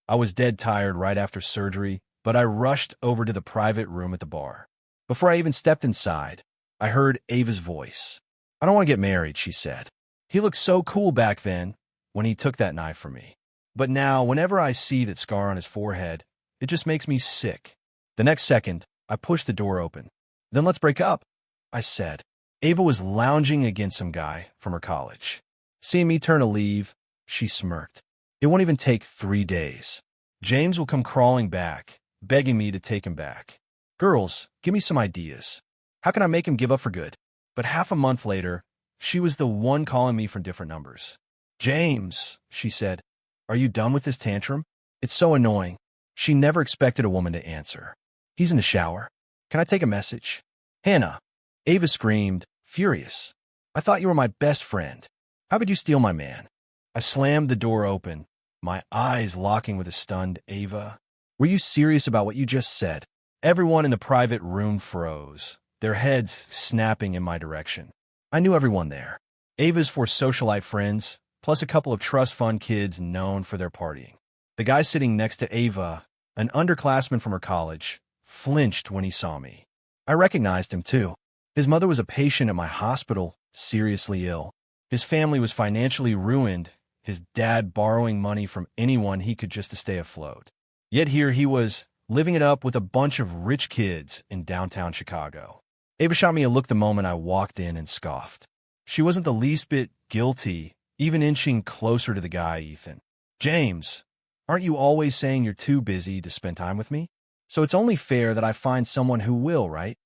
I was dead tired right after surgery, but I rushed over to the private room at the bar. Before I even stepped inside, I heard Ava's voice. "I don't want to get married," she said. "He looked so cool back then when he took that knife from me. But now, whenever I see that scar on his forehead, it just makes me sick." The next second, I pushed the door open. "Then let's break up," I said. Ava was lounging against some guy from her college. Seeing me turn to leave, she smirked. "It won't even take 3 days. James will come crawling back, begging me to take him back. Girls, give me some ideas. How can I make him give up for good?" But half a month later, she was the one calling me from different numbers. "James," she said, "are you done with this tantrum? It's so annoying." She never expected a woman to answer. "He's in the shower. Can I take a message?" "Hannah," Ava screamed, furious. "I thought you were my best friend. How could you steal my man?" I slammed the door open, my eyes locking with a stunned Ava. "Were you serious about what you just said?" Everyone in the private room froze, their heads snapping in my direction. I knew everyone there. Ava's 4 socialite friends, plus a couple of trust fund kids known for their partying. The guy sitting next to Ava, an underclassman from her college, flinched when he saw me. I recognized him, too. His mother was a patient at my hospital, seriously ill. His family was financially ruined, his dad borrowing money from anyone he could just to stay afloat. Yet here he was, living it up with a bunch of rich kids in downtown Chicago. Ava shot me a look the moment I walked in and scoffed. She wasn't the least bit guilty, even inching closer to the guy, Ethan. "James, aren't you always saying you're too busy to spend time with me? So it's only fair that I find someone who will, right?"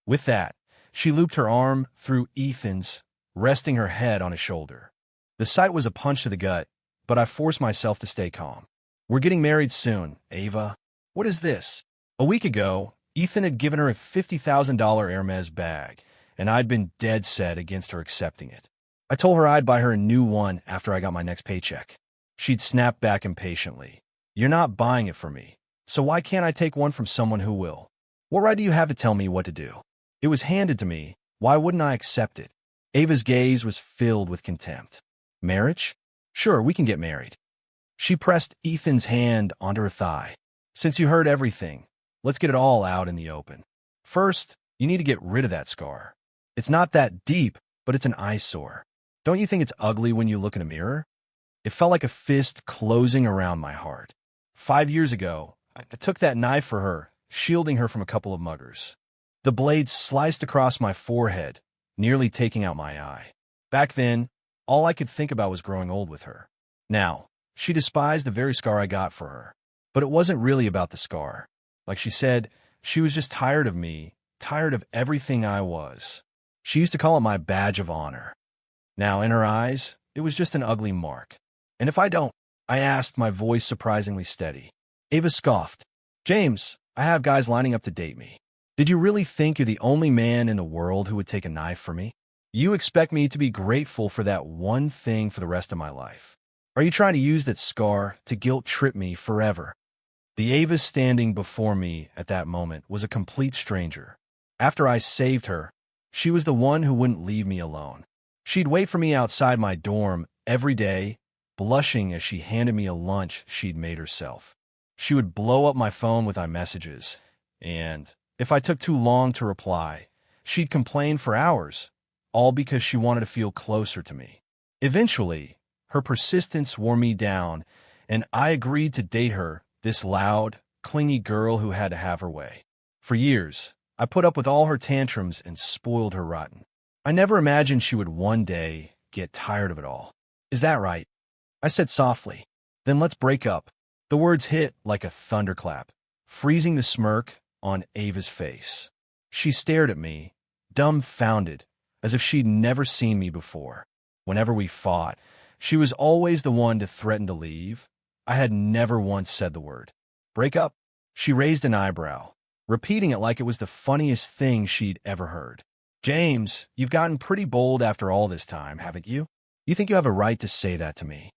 With that, she looped her arm through Ethan's, resting her head on his shoulder. The sight was a punch to the gut, but I forced myself to stay calm. "We're getting married soon, Ava. What is this?" A week ago, Ethan had given her a $50,000 Hermes bag, and I'd been dead set against her accepting it. I told her I'd buy her a new one after I got my next paycheck. She'd snapped back impatiently. "You're not buying it for me, so why can't I take one from someone who will? What right do you have to tell me what to do? It was handed to me. Why wouldn't I accept it?" Ava's gaze was filled with contempt. "Marriage? Sure, we can get married." She pressed Ethan's hand onto her thigh. "Since you heard everything, let's get it all out in the open. First, you need to get rid of that scar. It's not that deep, but it's an eyesore. Don't you think it's ugly when you look in a mirror?" It felt like a fist closing around my heart. 5 years ago, I took that knife for her, shielding her from a couple of muggers. The blade sliced across my forehead, nearly taking out my eye. Back then, all I could think about was growing old with her. Now, she despised the very scar I got for her. But it wasn't really about the scar. Like she said, she was just tired of me, tired of everything I was. She used to call it my badge of honor. Now, in her eyes, it was just an ugly mark. "And if I don't?" I asked, my voice surprisingly steady. Ava scoffed. "James, I have guys lining up to date me. Did you really think you're the only man in the world who would take a knife for me? You expect me to be grateful for that one thing for the rest of my life? Are you trying to use that scar to guilt-trip me forever?" The Ava standing before me at that moment was a complete stranger. After I saved her, she was the one who wouldn't leave me alone. She'd wait for me outside my dorm every day, blushing as she handed me a lunch she'd made herself. She would blow up my phone with iMessages, and if I took too long to reply, she'd complain for hours, all because she wanted to feel closer to me. Eventually, her persistence wore me down, and I agreed to date her, this loud, clingy girl who had to have her way. For years, I put up with all her tantrums and spoiled her rotten. I never imagined she would one day get tired of it all. "Is that right?" I said softly. "Then let's break up." The words hit like a thunderclap, freezing the smirk on Ava's face. She stared at me, dumbfounded, as if she'd never seen me before. Whenever we fought, she was always the one to threaten to leave. I had never once said the word. "Break up?" She raised an eyebrow, repeating it like it was the funniest thing she'd ever heard. "James, you've gotten pretty bold after all this time, haven't you? You think you have a right to say that to me?"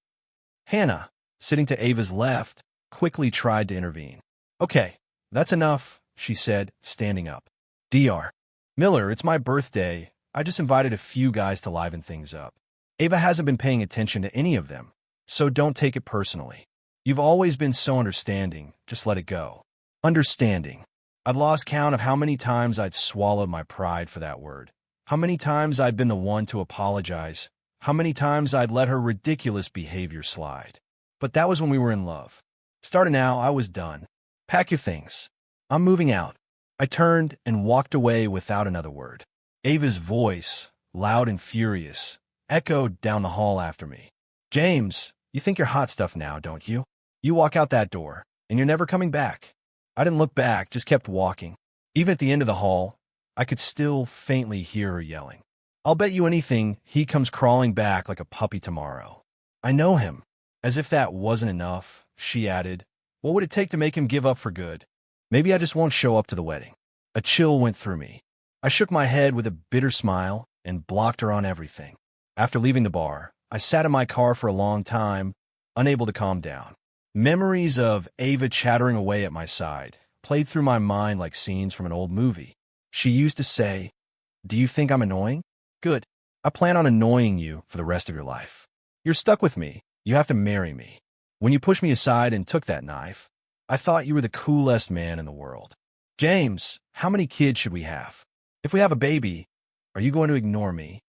Hannah, sitting to Ava's left, quickly tried to intervene. "Okay, that's enough," she said, standing up. "Dr. Miller, it's my birthday. I just invited a few guys to liven things up. Ava hasn't been paying attention to any of them, so don't take it personally." You've always been so understanding. Just let it go. Understanding. I'd lost count of how many times I'd swallowed my pride for that word. How many times I'd been the one to apologize. How many times I'd let her ridiculous behavior slide. But that was when we were in love. Starting now, I was done. Pack your things. I'm moving out. I turned and walked away without another word. Ava's voice, loud and furious, echoed down the hall after me. James, you think you're hot stuff now, don't you? You walk out that door, and you're never coming back. I didn't look back, just kept walking. Even at the end of the hall, I could still faintly hear her yelling. I'll bet you anything he comes crawling back like a puppy tomorrow. I know him. As if that wasn't enough, she added, what would it take to make him give up for good? Maybe I just won't show up to the wedding. A chill went through me. I shook my head with a bitter smile and blocked her on everything. After leaving the bar, I sat in my car for a long time, unable to calm down. Memories of Ava chattering away at my side played through my mind like scenes from an old movie. She used to say, do you think I'm annoying? Good. I plan on annoying you for the rest of your life. You're stuck with me. You have to marry me. When you pushed me aside and took that knife, I thought you were the coolest man in the world. James, how many kids should we have? If we have a baby, are you going to ignore me?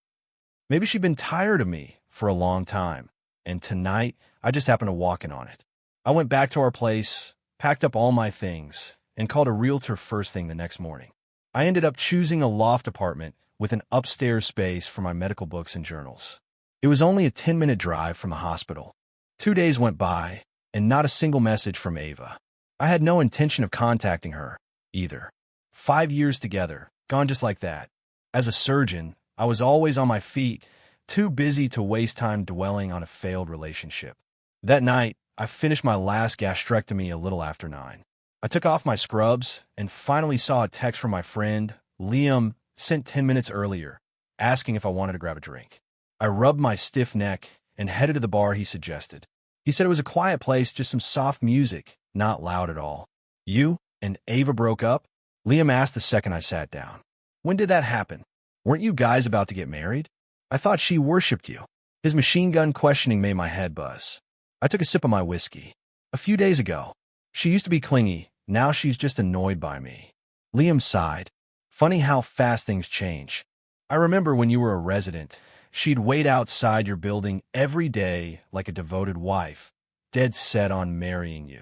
Maybe she'd been tired of me for a long time, and tonight I just happened to walk in on it. I went back to our place, packed up all my things, and called a realtor first thing the next morning. I ended up choosing a loft apartment with an upstairs space for my medical books and journals. It was only a 10-minute drive from the hospital. 2 days went by, and not a single message from Ava. I had no intention of contacting her, either. 5 years together, gone just like that. As a surgeon, I was always on my feet, too busy to waste time dwelling on a failed relationship. That night, I finished my last gastrectomy a little after 9. I took off my scrubs and finally saw a text from my friend, Liam, sent 10 minutes earlier, asking if I wanted to grab a drink. I rubbed my stiff neck and headed to the bar he suggested. He said it was a quiet place, just some soft music, not loud at all. You and Ava broke up? Liam asked the second I sat down. When did that happen? Weren't you guys about to get married? I thought she worshipped you. His machine gun questioning made my head buzz. I took a sip of my whiskey. A few days ago. She used to be clingy. Now she's just annoyed by me. Liam sighed. Funny how fast things change. I remember when you were a resident, she'd wait outside your building every day like a devoted wife, dead set on marrying you.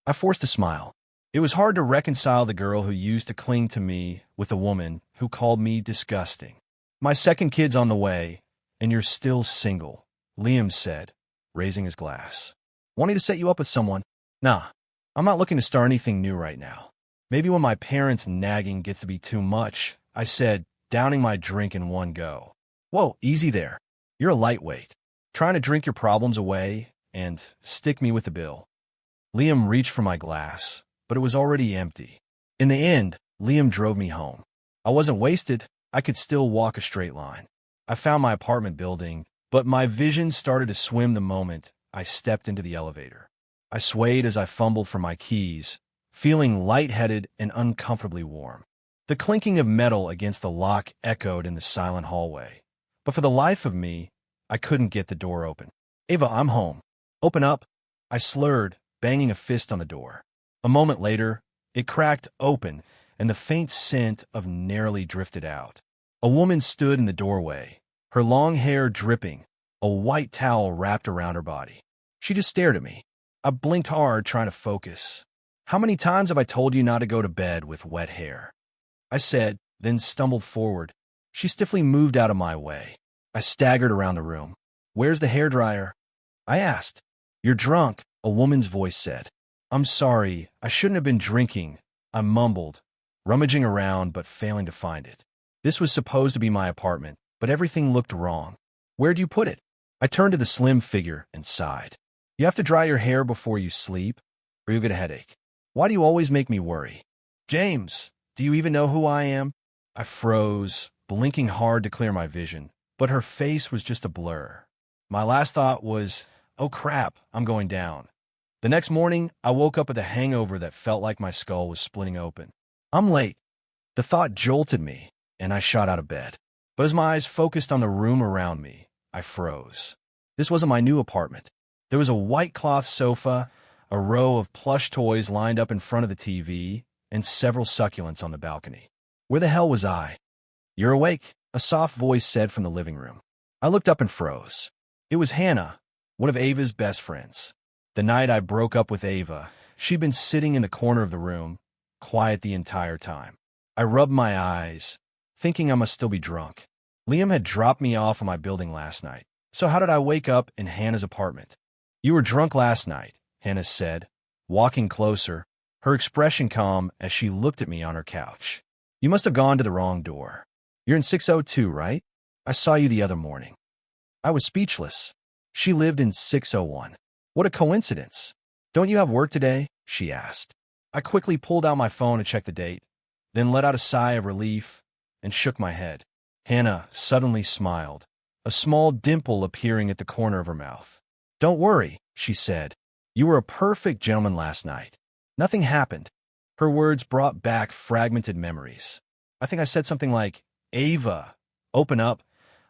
I forced a smile. It was hard to reconcile the girl who used to cling to me with a woman who called me disgusting. My second kid's on the way, and you're still single, Liam said, raising his glass. Wanting to set you up with someone? Nah, I'm not looking to start anything new right now. Maybe when my parents' nagging gets to be too much, I said, downing my drink in one go. Whoa, easy there. You're a lightweight. Trying to drink your problems away and stick me with the bill. Liam reached for my glass, but it was already empty. In the end, Liam drove me home. I wasn't wasted. I could still walk a straight line. I found my apartment building, but my vision started to swim the moment I stepped into the elevator. I swayed as I fumbled for my keys, feeling lightheaded and uncomfortably warm. The clinking of metal against the lock echoed in the silent hallway. But for the life of me, I couldn't get the door open. Ava, I'm home. Open up. I slurred, banging a fist on the door. A moment later, it cracked open, and the faint scent of narrowly drifted out. A woman stood in the doorway, her long hair dripping, a white towel wrapped around her body. She just stared at me. I blinked hard, trying to focus. How many times have I told you not to go to bed with wet hair? I said, then stumbled forward. She stiffly moved out of my way. I staggered around the room. Where's the hairdryer? I asked. You're drunk, a woman's voice said. I'm sorry, I shouldn't have been drinking, I mumbled, rummaging around but failing to find it. This was supposed to be my apartment, but everything looked wrong. Where'd you put it? I turned to the slim figure and sighed. You have to dry your hair before you sleep, or you'll get a headache. Why do you always make me worry? James, do you even know who I am? I froze, blinking hard to clear my vision, but her face was just a blur. My last thought was, oh crap, I'm going down. The next morning, I woke up with a hangover that felt like my skull was splitting open. I'm late. The thought jolted me, and I shot out of bed. But as my eyes focused on the room around me, I froze. This wasn't my new apartment. There was a white cloth sofa, a row of plush toys lined up in front of the TV, and several succulents on the balcony. Where the hell was I? "You're awake," a soft voice said from the living room. I looked up and froze. It was Hannah, one of Ava's best friends. The night I broke up with Ava, she'd been sitting in the corner of the room, quiet the entire time. I rubbed my eyes, thinking I must still be drunk. Liam had dropped me off in my building last night, so how did I wake up in Hannah's apartment? "You were drunk last night," Hannah said, walking closer, her expression calm as she looked at me on her couch. "You must have gone to the wrong door. You're in 602, right? I saw you the other morning." I was speechless. She lived in 601. What a coincidence. "Don't you have work today?" she asked. I quickly pulled out my phone to check the date, then let out a sigh of relief and shook my head. Hannah suddenly smiled, a small dimple appearing at the corner of her mouth. "Don't worry," she said. "You were a perfect gentleman last night. Nothing happened." Her words brought back fragmented memories. I think I said something like, "Ava, open up.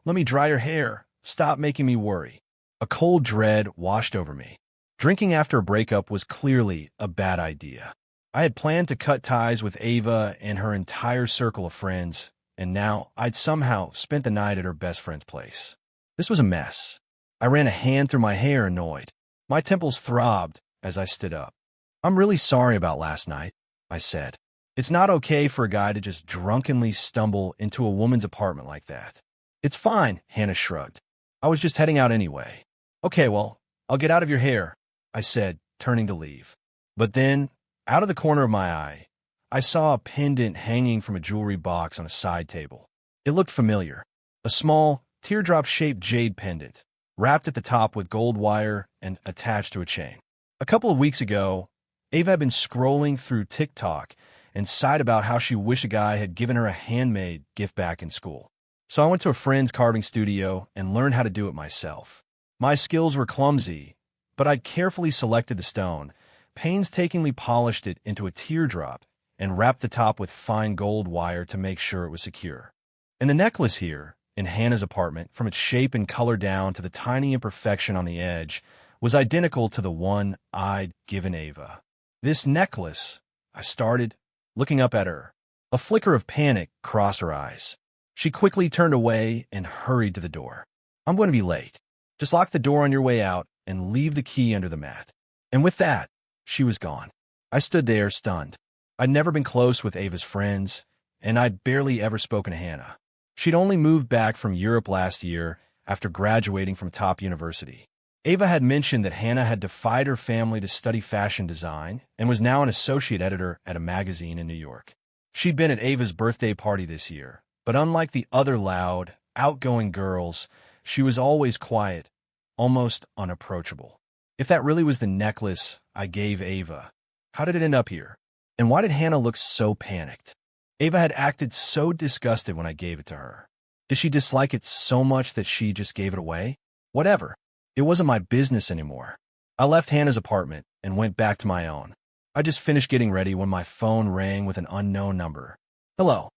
Let me dry your hair. Stop making me worry." A cold dread washed over me. Drinking after a breakup was clearly a bad idea. I had planned to cut ties with Ava and her entire circle of friends, and now I'd somehow spent the night at her best friend's place. This was a mess. I ran a hand through my hair, annoyed. My temples throbbed as I stood up. "I'm really sorry about last night," I said. "It's not okay for a guy to just drunkenly stumble into a woman's apartment like that." "It's fine," Hannah shrugged. "I was just heading out anyway." "Okay, well, I'll get out of your hair," I said, turning to leave. But then, out of the corner of my eye, I saw a pendant hanging from a jewelry box on a side table. It looked familiar. A small, teardrop-shaped jade pendant, wrapped at the top with gold wire and attached to a chain. A couple of weeks ago, Ava had been scrolling through TikTok and sighed about how she wished a guy had given her a handmade gift back in school. So I went to a friend's carving studio and learned how to do it myself. My skills were clumsy, but I'd carefully selected the stone, painstakingly polished it into a teardrop, and wrapped the top with fine gold wire to make sure it was secure. And the necklace here, in Hannah's apartment, from its shape and color down to the tiny imperfection on the edge, was identical to the one I'd given Ava. "This necklace," I started, looking up at her. A flicker of panic crossed her eyes. She quickly turned away and hurried to the door. "I'm going to be late. Just lock the door on your way out and leave the key under the mat." And with that, she was gone. I stood there, stunned. I'd never been close with Ava's friends, and I'd barely ever spoken to Hannah. She'd only moved back from Europe last year after graduating from top university. Ava had mentioned that Hannah had defied her family to study fashion design and was now an associate editor at a magazine in New York. She'd been at Ava's birthday party this year, but unlike the other loud, outgoing girls, she was always quiet, almost unapproachable. If that really was the necklace I gave Ava, how did it end up here? And why did Hannah look so panicked? Ava had acted so disgusted when I gave it to her. Did she dislike it so much that she just gave it away? Whatever. It wasn't my business anymore. I left Hannah's apartment and went back to my own. I just finished getting ready when my phone rang with an unknown number. "Hello,"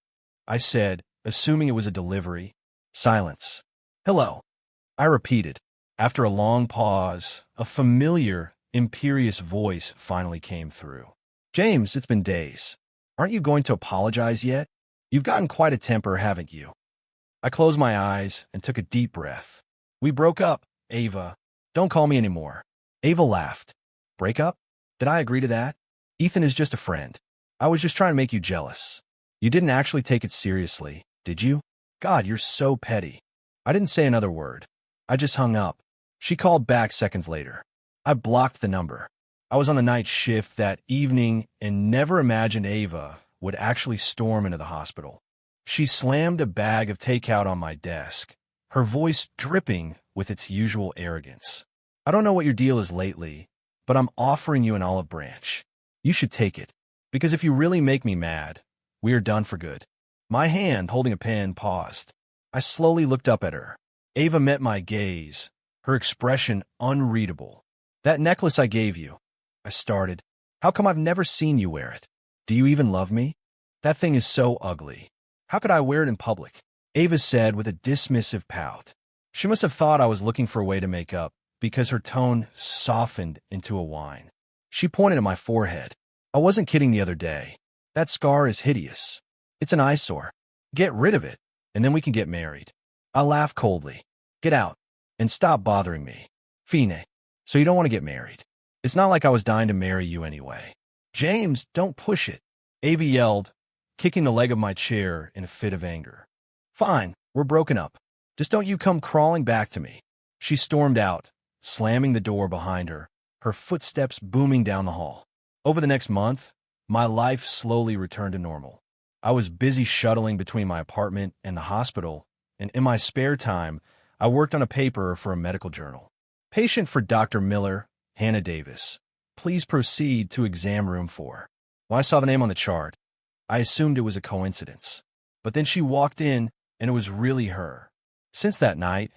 I said, assuming it was a delivery. Silence. "Hello," I repeated. After a long pause, a familiar, imperious voice finally came through. "James, it's been days. Aren't you going to apologize yet? You've gotten quite a temper, haven't you?" I closed my eyes and took a deep breath. "We broke up, Ava. Don't call me anymore." Ava laughed. "Break up? Did I agree to that? Ethan is just a friend. I was just trying to make you jealous. You didn't actually take it seriously, did you? God, you're so petty." I didn't say another word. I just hung up. She called back seconds later. I blocked the number. I was on the night shift that evening and never imagined Ava would actually storm into the hospital. She slammed a bag of takeout on my desk, her voice dripping with its usual arrogance. "I don't know what your deal is lately, but I'm offering you an olive branch. You should take it, because if you really make me mad, we are done for good." My hand, holding a pen, paused. I slowly looked up at her. Ava met my gaze, her expression unreadable. "That necklace I gave you," I started. "How come I've never seen you wear it? Do you even love me? That thing is so ugly. How could I wear it in public?" Ava said with a dismissive pout. She must have thought I was looking for a way to make up, because her tone softened into a whine. She pointed at my forehead. I wasn't kidding the other day. That scar is hideous. It's an eyesore. Get rid of it, and then we can get married. I laughed coldly. Get out, and stop bothering me. Fine. So you don't want to get married. It's not like I was dying to marry you anyway. James, don't push it. Ava yelled, kicking the leg of my chair in a fit of anger. Fine, we're broken up. Just don't you come crawling back to me. She stormed out, slamming the door behind her, her footsteps booming down the hall. Over the next month, my life slowly returned to normal. I was busy shuttling between my apartment and the hospital, and in my spare time, I worked on a paper for a medical journal. Patient for Dr. Miller, Hannah Davis. Please proceed to exam room 4. When I saw the name on the chart, I assumed it was a coincidence. But then she walked in, and it was really her. Since that night,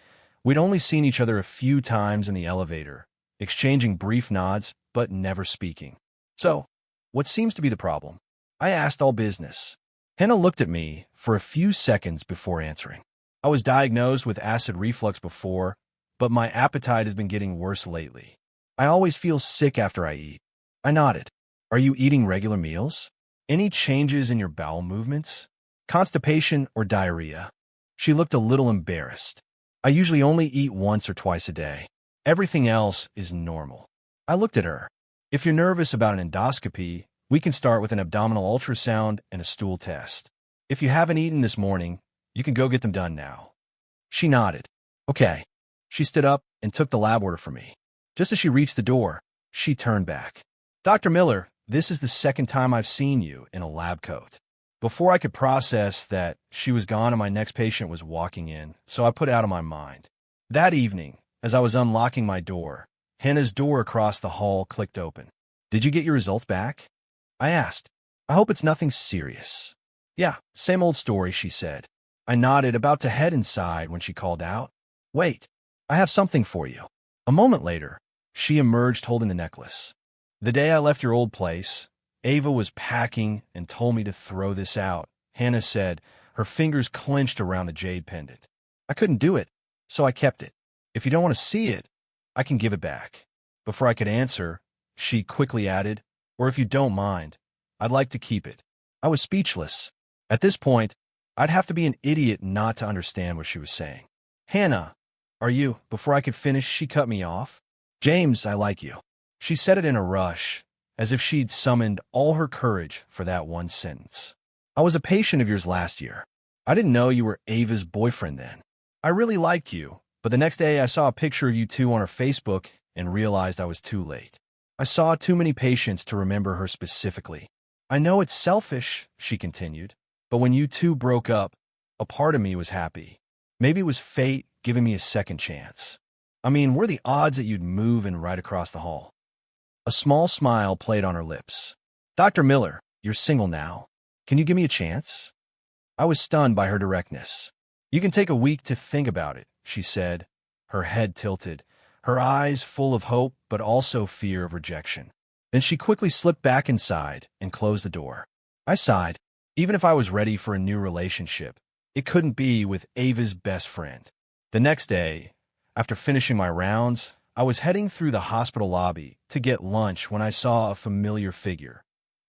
we'd only seen each other a few times in the elevator, exchanging brief nods, but never speaking. So, what seems to be the problem? I asked, all business. Hannah looked at me for a few seconds before answering. I was diagnosed with acid reflux before, but my appetite has been getting worse lately. I always feel sick after I eat. I nodded. Are you eating regular meals? Any changes in your bowel movements? Constipation or diarrhea? She looked a little embarrassed. I usually only eat once or twice a day. Everything else is normal. I looked at her. If you're nervous about an endoscopy, we can start with an abdominal ultrasound and a stool test. If you haven't eaten this morning, you can go get them done now. She nodded. Okay. She stood up and took the lab order from me. Just as she reached the door, she turned back. Dr. Miller, this is the second time I've seen you in a lab coat. Before I could process that, she was gone and my next patient was walking in, so I put it out of my mind. That evening, as I was unlocking my door, Hannah's door across the hall clicked open. Did you get your results back? I asked. I hope it's nothing serious. Yeah, same old story, she said. I nodded, about to head inside when she called out. Wait, I have something for you. A moment later, she emerged holding the necklace. The day I left your old place, Ava was packing and told me to throw this out, Hannah said, her fingers clenched around the jade pendant. I couldn't do it, so I kept it. If you don't want to see it, I can give it back. Before I could answer, she quickly added, or if you don't mind, I'd like to keep it. I was speechless. At this point, I'd have to be an idiot not to understand what she was saying. Hannah, are you? Before I could finish, she cut me off. James, I like you. She said it in a rush, as if she'd summoned all her courage for that one sentence. I was a patient of yours last year. I didn't know you were Ava's boyfriend then. I really liked you, but the next day I saw a picture of you two on her Facebook and realized I was too late. I saw too many patients to remember her specifically. I know it's selfish, she continued, but when you two broke up, a part of me was happy. Maybe it was fate giving me a second chance. I mean, what are the odds that you'd move in right across the hall? A small smile played on her lips. Dr. Miller, you're single now. Can you give me a chance? I was stunned by her directness. You can take a week to think about it, she said, her head tilted, her eyes full of hope but also fear of rejection. Then she quickly slipped back inside and closed the door. I sighed. Even if I was ready for a new relationship, it couldn't be with Ava's best friend. The next day, after finishing my rounds, I was heading through the hospital lobby to get lunch when I saw a familiar figure.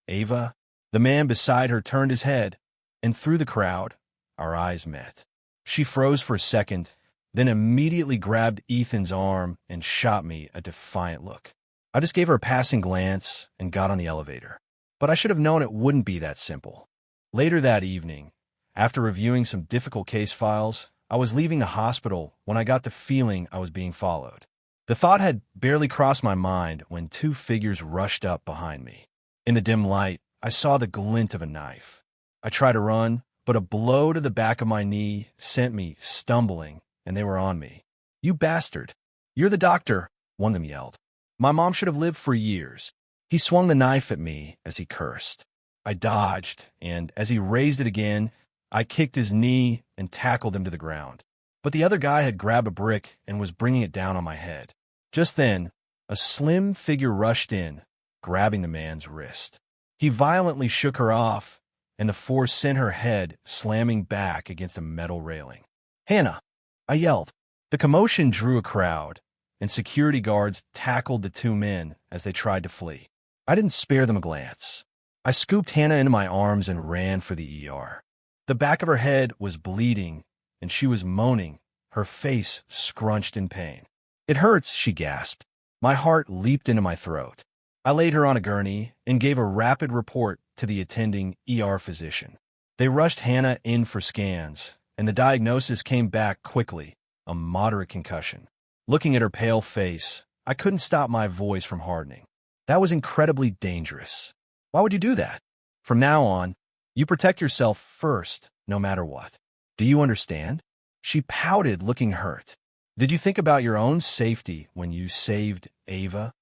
Ava, the man beside her, turned his head, and through the crowd, our eyes met. She froze for a second, then immediately grabbed Ethan's arm and shot me a defiant look. I just gave her a passing glance and got on the elevator. But I should have known it wouldn't be that simple. Later that evening, after reviewing some difficult case files, I was leaving the hospital when I got the feeling I was being followed. The thought had barely crossed my mind when two figures rushed up behind me. In the dim light, I saw the glint of a knife. I tried to run, but a blow to the back of my knee sent me stumbling, and they were on me. You bastard! You're the doctor, one of them yelled. My mom should have lived for years. He swung the knife at me as he cursed. I dodged, and as he raised it again, I kicked his knee and tackled him to the ground. But the other guy had grabbed a brick and was bringing it down on my head. Just then, a slim figure rushed in, grabbing the man's wrist. He violently shook her off, and the force sent her head slamming back against a metal railing. Hannah! I yelled. The commotion drew a crowd, and security guards tackled the two men as they tried to flee. I didn't spare them a glance. I scooped Hannah into my arms and ran for the ER. The back of her head was bleeding, and she was moaning, her face scrunched in pain. "It hurts," she gasped. My heart leaped into my throat. I laid her on a gurney and gave a rapid report to the attending ER physician. They rushed Hannah in for scans, and the diagnosis came back quickly, a moderate concussion. Looking at her pale face, I couldn't stop my voice from hardening. That was incredibly dangerous. Why would you do that? From now on, you protect yourself first, no matter what. Do you understand? She pouted, looking hurt. Did you think about your own safety when you saved Ava?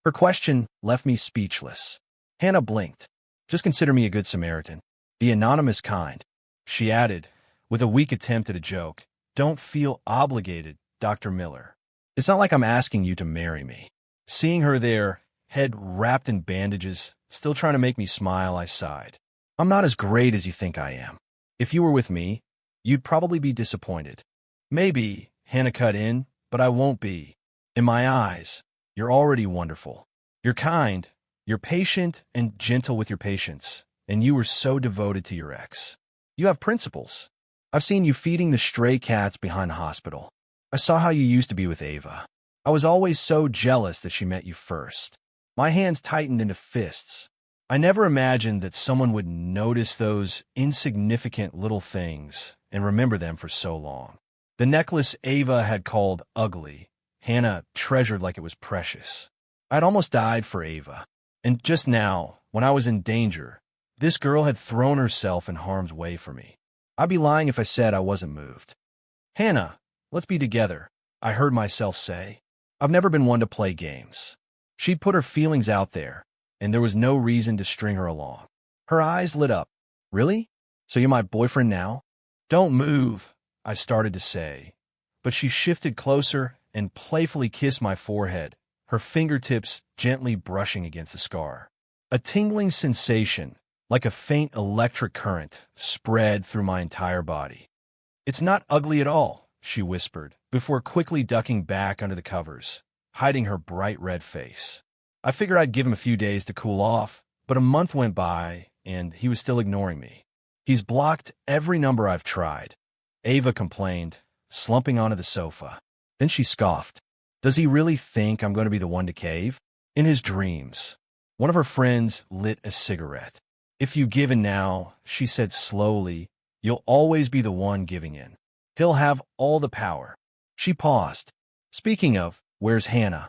Her question left me speechless. Hannah blinked. Just consider me a good Samaritan. The anonymous kind. She added, with a weak attempt at a joke, "Don't feel obligated, Dr. Miller. It's not like I'm asking you to marry me." Seeing her there, head wrapped in bandages, still trying to make me smile, I sighed. "I'm not as great as you think I am. If you were with me, you'd probably be disappointed." "Maybe," Hannah cut in, "but I won't be. In my eyes, you're already wonderful. You're kind, you're patient and gentle with your patients, and you were so devoted to your ex. You have principles. I've seen you feeding the stray cats behind the hospital. I saw how you used to be with Ava. I was always so jealous that she met you first." My hands tightened into fists. I never imagined that someone would notice those insignificant little things and remember them for so long. The necklace Ava had called ugly, Hannah treasured like it was precious. I'd almost died for Ava. And just now, when I was in danger, this girl had thrown herself in harm's way for me. I'd be lying if I said I wasn't moved. "Hannah, let's be together," I heard myself say. I've never been one to play games. She'd put her feelings out there, and there was no reason to string her along. Her eyes lit up. "Really? So you're my boyfriend now?" "Don't move," I started to say, but she shifted closer and playfully kissed my forehead, her fingertips gently brushing against the scar. A tingling sensation, like a faint electric current, spread through my entire body. "It's not ugly at all," she whispered, before quickly ducking back under the covers, hiding her bright red face. I figured I'd give him a few days to cool off, but a month went by, and he was still ignoring me. "He's blocked every number I've tried," Ava complained, slumping onto the sofa. Then she scoffed. "Does he really think I'm going to be the one to cave?" In his dreams, one of her friends lit a cigarette. "If you give in now," she said slowly, "you'll always be the one giving in. He'll have all the power." She paused. "Speaking of, where's Hannah?"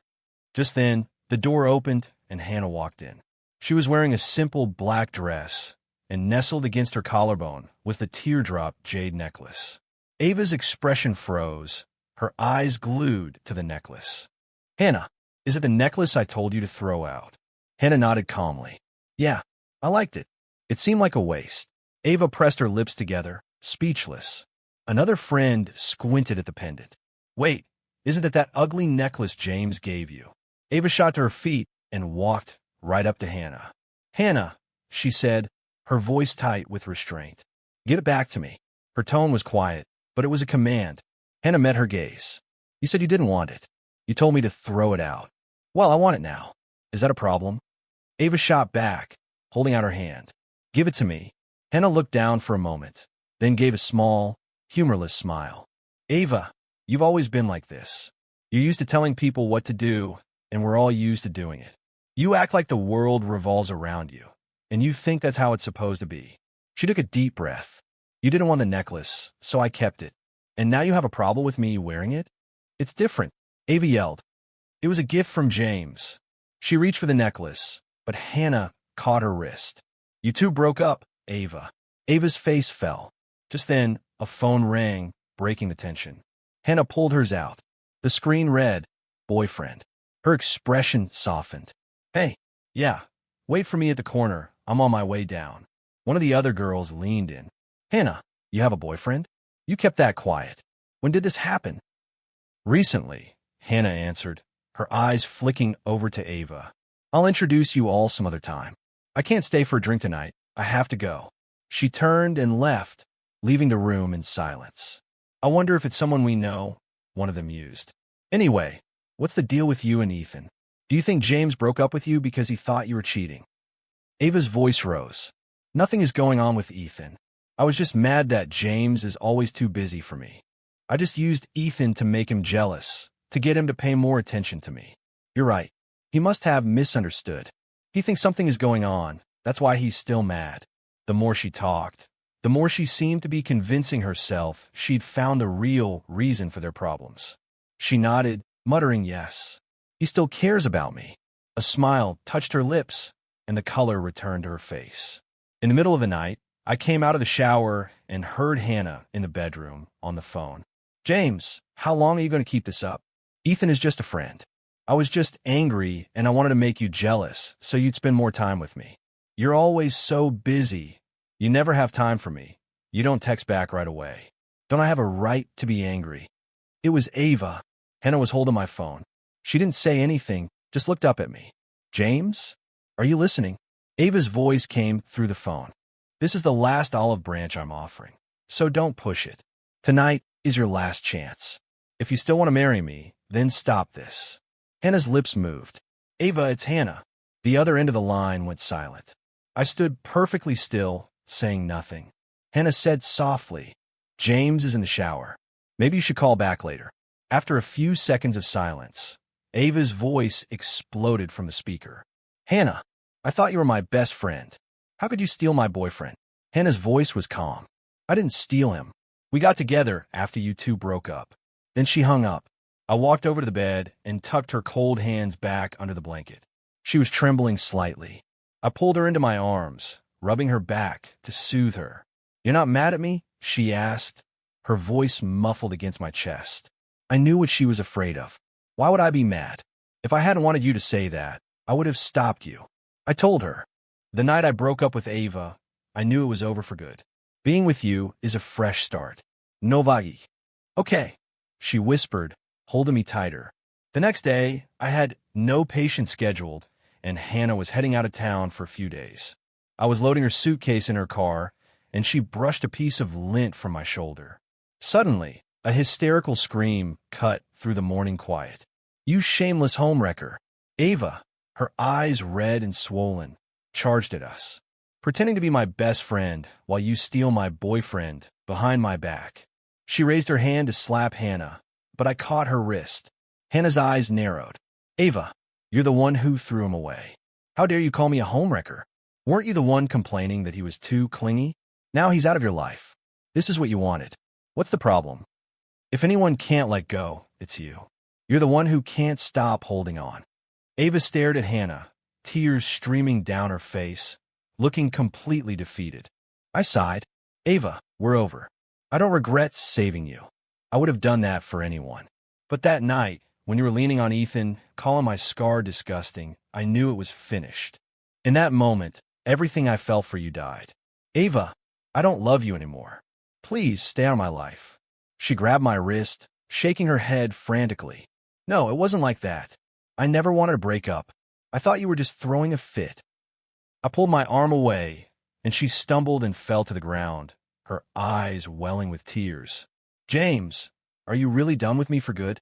Just then, the door opened and Hannah walked in. She was wearing a simple black dress, and nestled against her collarbone was the teardrop jade necklace. Ava's expression froze, her eyes glued to the necklace. "Hannah, is it the necklace I told you to throw out?" Hannah nodded calmly. "Yeah, I liked it. It seemed like a waste." Ava pressed her lips together, speechless. Another friend squinted at the pendant. "Wait, isn't it that ugly necklace James gave you?" Ava shot to her feet and walked right up to Hannah. "Hannah," she said, her voice tight with restraint. "Give it back to me." Her tone was quiet, but it was a command. Hannah met her gaze. "You said you didn't want it. You told me to throw it out." "Well, I want it now. Is that a problem?" Ava shot back, holding out her hand. "Give it to me." Hannah looked down for a moment, then gave a small, humorless smile. "Ava, you've always been like this. You're used to telling people what to do, and we're all used to doing it. You act like the world revolves around you, and you think that's how it's supposed to be." She took a deep breath. "You didn't want the necklace, so I kept it. And now you have a problem with me wearing it?" "It's different," Ava yelled. "It was a gift from James." She reached for the necklace, but Hannah caught her wrist. "You two broke up, Ava." Ava's face fell. Just then, a phone rang, breaking the tension. Hannah pulled hers out. The screen read, "Boyfriend." Her expression softened. "Hey, yeah, wait for me at the corner. I'm on my way down." One of the other girls leaned in. "Hannah, you have a boyfriend? You kept that quiet. When did this happen?" "Recently," Hannah answered, her eyes flicking over to Ava. "I'll introduce you all some other time. I can't stay for a drink tonight. I have to go." She turned and left, leaving the room in silence. "I wonder if it's someone we know," one of them mused. "Anyway, what's the deal with you and Ethan?" Do you think James broke up with you because he thought you were cheating? Ava's voice rose. Nothing is going on with Ethan. I was just mad that James is always too busy for me. I just used Ethan to make him jealous, to get him to pay more attention to me. You're right. He must have misunderstood. He thinks something is going on. That's why he's still mad. The more she talked, the more she seemed to be convincing herself she'd found the real reason for their problems. She nodded, muttering yes. He still cares about me. A smile touched her lips, and the color returned to her face. In the middle of the night, I came out of the shower and heard Hannah in the bedroom on the phone. James, how long are you going to keep this up? Ethan is just a friend. I was just angry and I wanted to make you jealous so you'd spend more time with me. You're always so busy. You never have time for me. You don't text back right away. Don't I have a right to be angry? It was Ava. Hannah was holding my phone. She didn't say anything, just looked up at me. James? Are you listening? Ava's voice came through the phone. This is the last olive branch I'm offering, so don't push it. Tonight is your last chance. If you still want to marry me, then stop this. Hannah's lips moved. Ava, it's Hannah. The other end of the line went silent. I stood perfectly still, saying nothing. Hannah said softly, James is in the shower. Maybe you should call back later. After a few seconds of silence, Ava's voice exploded from the speaker. Hannah, I thought you were my best friend. How could you steal my boyfriend? Hannah's voice was calm. I didn't steal him. We got together after you two broke up. Then she hung up. I walked over to the bed and tucked her cold hands back under the blanket. She was trembling slightly. I pulled her into my arms, rubbing her back to soothe her. You're not mad at me? She asked, her voice muffled against my chest. I knew what she was afraid of. Why would I be mad? If I hadn't wanted you to say that, I would have stopped you. I told her. The night I broke up with Ava, I knew it was over for good. Being with you is a fresh start. Novagi. Okay, she whispered, holding me tighter. The next day, I had no patient scheduled, and Hannah was heading out of town for a few days. I was loading her suitcase in her car, and she brushed a piece of lint from my shoulder. Suddenly, a hysterical scream cut through the morning quiet. You shameless homewrecker. Ava, her eyes red and swollen, charged at us, pretending to be my best friend while you steal my boyfriend behind my back. She raised her hand to slap Hannah, but I caught her wrist. Hannah's eyes narrowed. Ava, you're the one who threw him away. How dare you call me a homewrecker? Weren't you the one complaining that he was too clingy? Now he's out of your life. This is what you wanted. What's the problem? If anyone can't let go, it's you. You're the one who can't stop holding on. Ava stared at Hannah, tears streaming down her face, looking completely defeated. I sighed. Ava, we're over. I don't regret saving you. I would have done that for anyone. But that night, when you were leaning on Ethan, calling my scar disgusting, I knew it was finished. In that moment, everything I felt for you died. Ava, I don't love you anymore. Please stay out of my life. She grabbed my wrist, shaking her head frantically. No, it wasn't like that. I never wanted to break up. I thought you were just throwing a fit. I pulled my arm away, and she stumbled and fell to the ground, her eyes welling with tears. James, are you really done with me for good?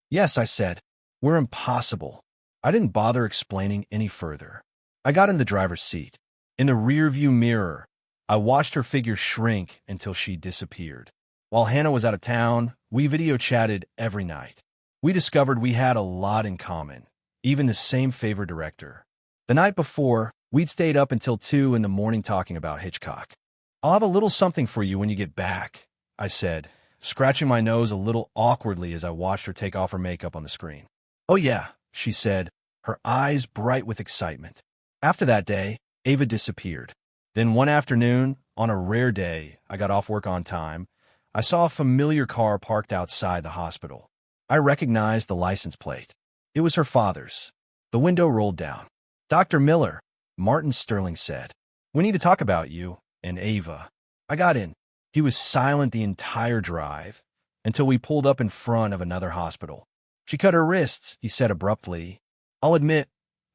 Yes, I said. We're impossible. I didn't bother explaining any further. I got in the driver's seat. In the rearview mirror, I watched her figure shrink until she disappeared. While Hannah was out of town, we video chatted every night. We discovered we had a lot in common, even the same favorite director. The night before, we'd stayed up until 2 in the morning talking about Hitchcock. I'll have a little something for you when you get back, I said, scratching my nose a little awkwardly as I watched her take off her makeup on the screen. Oh yeah, she said, her eyes bright with excitement. After that day, Ava disappeared. Then one afternoon, on a rare day, I got off work on time. I saw a familiar car parked outside the hospital. I recognized the license plate. It was her father's. The window rolled down. Dr. Miller, Martin Sterling said, we need to talk about you and Ava. I got in. He was silent the entire drive until we pulled up in front of another hospital. She cut her wrists, he said abruptly. I'll admit,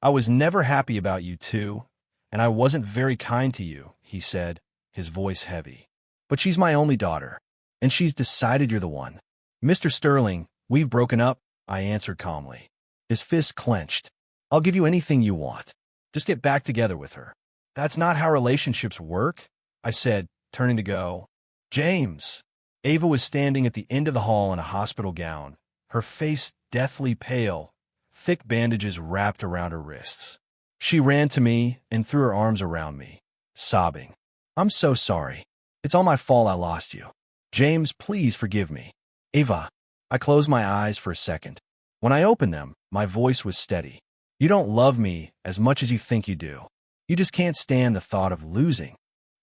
I was never happy about you two, and I wasn't very kind to you, he said, his voice heavy. But she's my only daughter, and she's decided you're the one. Mr. Sterling, we've broken up, I answered calmly. His fist clenched. I'll give you anything you want. Just get back together with her. That's not how relationships work, I said, turning to go. James. Ava was standing at the end of the hall in a hospital gown, her face deathly pale, thick bandages wrapped around her wrists. She ran to me and threw her arms around me, sobbing. I'm so sorry. It's all my fault I lost you. James, please forgive me. Ava. I closed my eyes for a second. When I opened them, my voice was steady. You don't love me as much as you think you do. You just can't stand the thought of losing.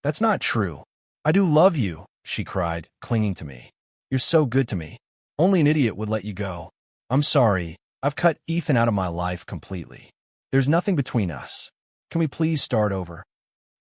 That's not true. I do love you, she cried, clinging to me. You're so good to me. Only an idiot would let you go. I'm sorry. I've cut Ethan out of my life completely. There's nothing between us. Can we please start over?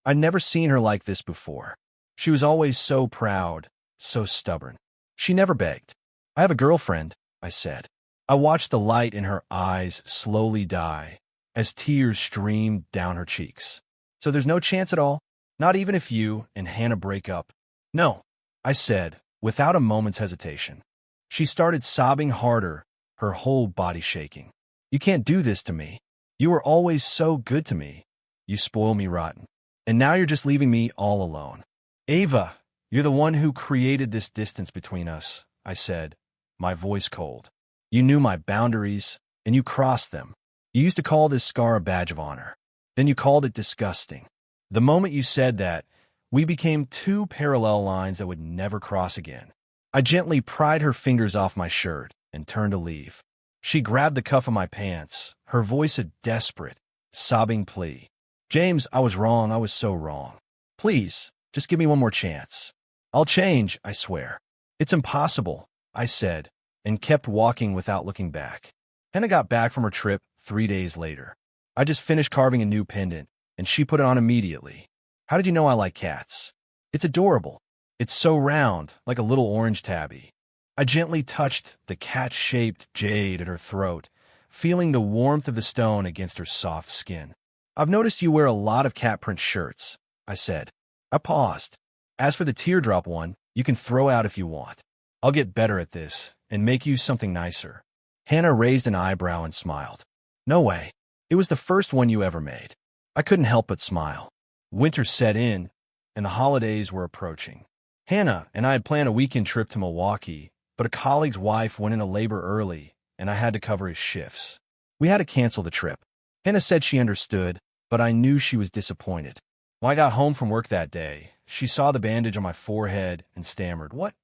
I'd never seen her like this before. She was always so proud, so stubborn. She never begged. I have a girlfriend, I said. I watched the light in her eyes slowly die as tears streamed down her cheeks. So there's no chance at all? Not even if you and Hannah break up? No, I said, without a moment's hesitation. She started sobbing harder, her whole body shaking. You can't do this to me. You were always so good to me. You spoil me rotten. And now you're just leaving me all alone. Ava, you're the one who created this distance between us, I said, my voice cold. You knew my boundaries, and you crossed them. You used to call this scar a badge of honor. Then you called it disgusting. The moment you said that, we became two parallel lines that would never cross again. I gently pried her fingers off my shirt and turned to leave. She grabbed the cuff of my pants, her voice a desperate, sobbing plea. James, I was wrong. I was so wrong. Please, just give me one more chance. I'll change, I swear. It's impossible, I said, and kept walking without looking back. Hannah got back from her trip 3 days later. I just finished carving a new pendant, and she put it on immediately. How did you know I like cats? It's adorable. It's so round, like a little orange tabby. I gently touched the cat-shaped jade at her throat, feeling the warmth of the stone against her soft skin. I've noticed you wear a lot of cat print shirts, I said. I paused. As for the teardrop one, you can throw out if you want. I'll get better at this and make you something nicer. Hannah raised an eyebrow and smiled. No way. It was the first one you ever made. I couldn't help but smile. Winter set in, and the holidays were approaching. Hannah and I had planned a weekend trip to Milwaukee, but a colleague's wife went into labor early, and I had to cover his shifts. We had to cancel the trip. Hannah said she understood, but I knew she was disappointed. When I got home from work that day, she saw the bandage on my forehead and stammered, What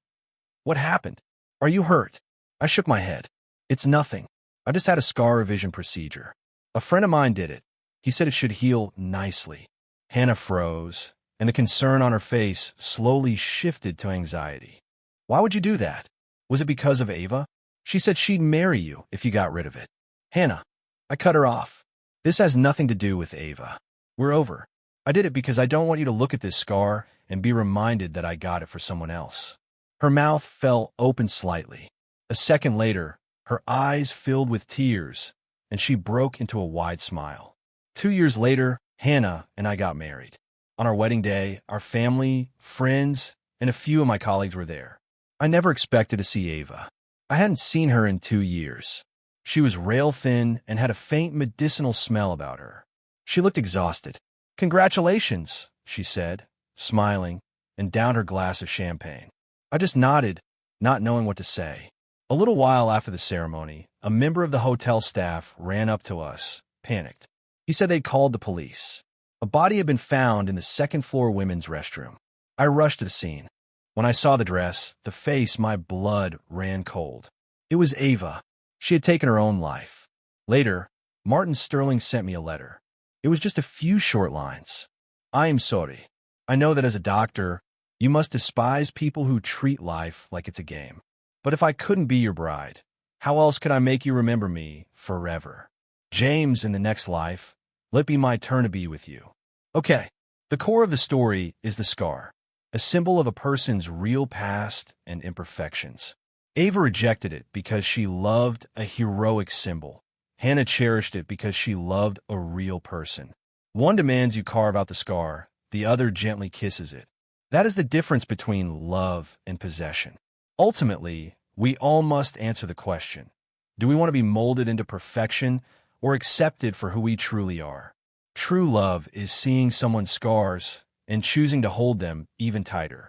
happened? Are you hurt? I shook my head. It's nothing. I just had a scar revision procedure. A friend of mine did it. He said it should heal nicely. Hannah froze, and the concern on her face slowly shifted to anxiety. Why would you do that? Was it because of Ava? She said she'd marry you if you got rid of it. Hannah, I cut her off. This has nothing to do with Ava. We're over. I did it because I don't want you to look at this scar and be reminded that I got it for someone else. Her mouth fell open slightly. A second later, her eyes filled with tears, and she broke into a wide smile. 2 years later, Hannah and I got married. On our wedding day, our family, friends, and a few of my colleagues were there. I never expected to see Ava. I hadn't seen her in 2 years. She was rail-thin and had a faint medicinal smell about her. She looked exhausted. Congratulations, she said, smiling, and downed her glass of champagne. I just nodded, not knowing what to say. A little while after the ceremony, a member of the hotel staff ran up to us, panicked. He said they'd called the police. A body had been found in the second-floor women's restroom. I rushed to the scene. When I saw the dress, the face, my blood ran cold. It was Ava. She had taken her own life. Later, Martin Sterling sent me a letter. It was just a few short lines. I am sorry. I know that as a doctor, you must despise people who treat life like it's a game. But if I couldn't be your bride, how else could I make you remember me forever? James, in the next life, let be my turn to be with you. Okay, the core of the story is the scar, a symbol of a person's real past and imperfections. Ava rejected it because she loved a heroic symbol. Hannah cherished it because she loved a real person. One demands you carve out the scar, the other gently kisses it. That is the difference between love and possession. Ultimately, we all must answer the question, Do we want to be molded into perfection or accepted for who we truly are? True love is seeing someone's scars and choosing to hold them even tighter.